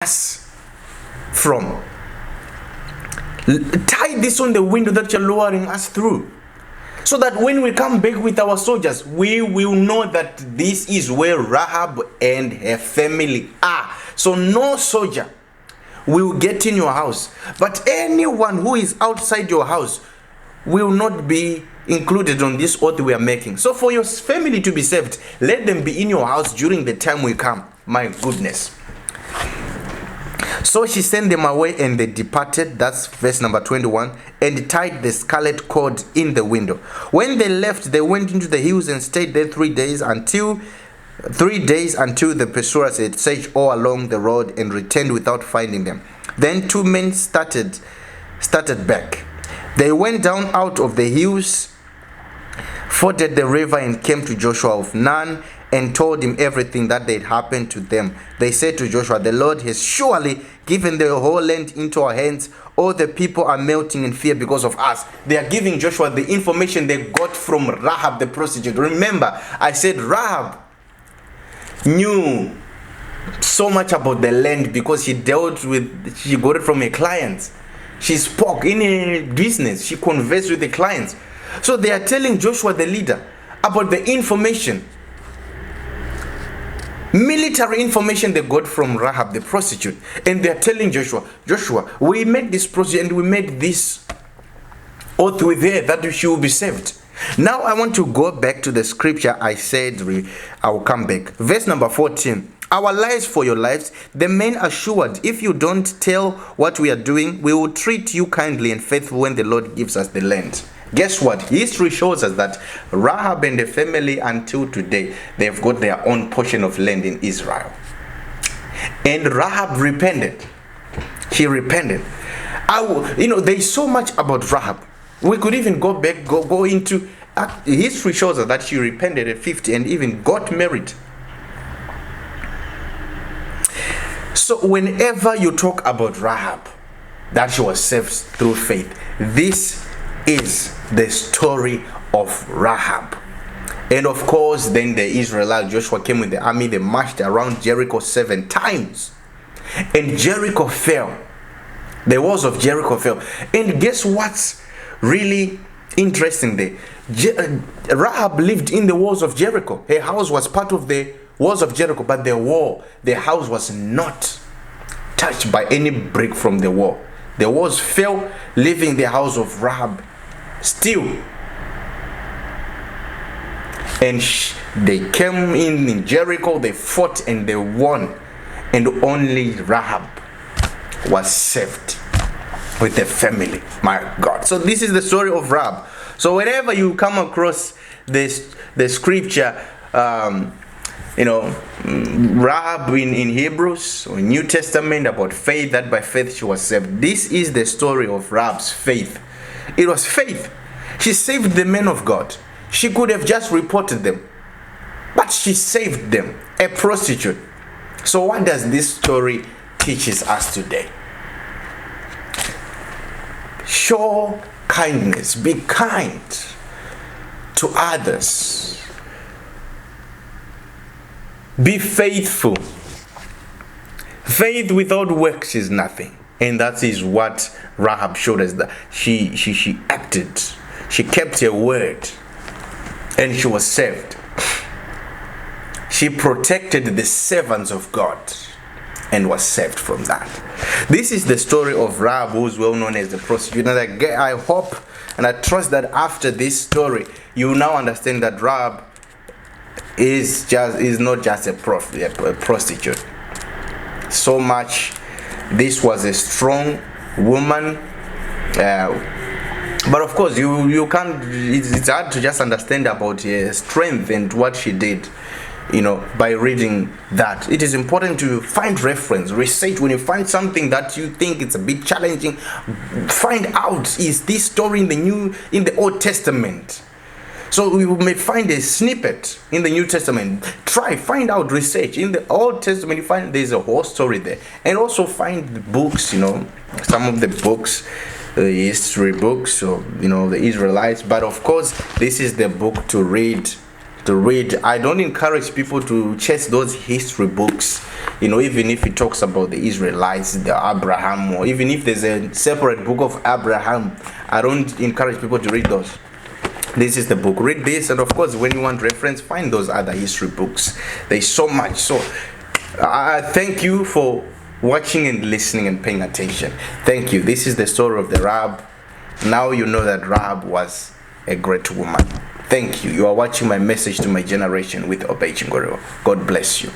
us from. Tie this on the window that you're lowering us through, so that when we come back with our soldiers, we will know that this is where Rahab and her family are. So no soldier will get in your house, but anyone who is outside your house will not be included on this oath we are making. So for your family to be saved, let them be in your house during the time we come. My goodness. So she sent them away, and they departed. That's verse number 21. And tied the scarlet cord in the window. When they left, they went into the hills and stayed there 3 days until the pursuers had searched all along the road and returned without finding them. Then 2 men started back. They went down out of the hills, forded the river, and came to Joshua of Nun and told him everything that had happened to them. They said to Joshua, "The Lord has surely given the whole land into our hands. All the people are melting in fear because of us." They are giving Joshua the information they got from Rahab the prostitute. Remember, I said Rahab knew so much about the land because she got it from her clients. She spoke in a business. She conversed with the clients. So they are telling Joshua the leader about the information, military information they got from Rahab the prostitute. And they are telling Joshua, we made this prostitute and we made this oath with her that she will be saved. Now I want to go back to the scripture. I said I will come back. Verse number 14. Our lives for your lives. The men assured, if you don't tell what we are doing, we will treat you kindly and faithful when the Lord gives us the land. Guess what? History shows us that Rahab and the family until today, they've got their own portion of land in Israel. And Rahab repented. She repented. There's so much about Rahab. We could even go back, go into history shows us that she repented at 50 and even got married. So whenever you talk about Rahab, that she was saved through faith, this is the story of Rahab. And of course, then the Israelites, Joshua came with the army, they marched around Jericho 7 times. And Jericho fell. The walls of Jericho fell. And guess what's really interesting there? Rahab lived in the walls of Jericho. Her house was part of the walls of Jericho, but the house was not touched by any brick from the wall. The walls fell, leaving the house of Rahab still. And they came in Jericho, they fought and they won. And only Rahab was saved with the family. My God. So this is the story of Rahab. So whenever you come across the scripture, Rahab in Hebrews or New Testament about faith, that by faith she was saved. This is the story of Rahab's faith. It was faith. She saved the men of God. She could have just reported them, but she saved them, a prostitute. So what does this story teaches us today? Show kindness. Be kind to others. Be faithful. Faith without works is nothing. And that is what Rahab showed us, that she acted. She kept her word. And she was saved. She protected the servants of God and was saved from that. This is the story of Rahab, who is well known as the prostitute. And I hope and I trust that after this story, you now understand that Rahab is not just a prostitute. So much. This was a strong woman. But of course, you can't. It's hard to just understand about her strength and what she did, by reading that. It is important to find reference, research. When you find something that you think it's a bit challenging, find out, is this story in the Old Testament? So we may find a snippet in the New Testament. Find out, research. In the Old Testament, you find there's a whole story there. And also find the books, some of the books, the history books, or, the Israelites. But of course, this is the book to read to read. I don't encourage people to chase those history books, even if it talks about the Israelites, the Abraham, or even if there's a separate book of Abraham. I don't encourage people to read those. This is the book. Read this, and of course, when you want reference, find those other history books. There's so much. So I thank you for watching and listening and paying attention. Thank you. This is the story of the Rahab. Now you know that Rahab was a great woman. Thank you. You are watching my message to my generation with Chingorivo. God bless you.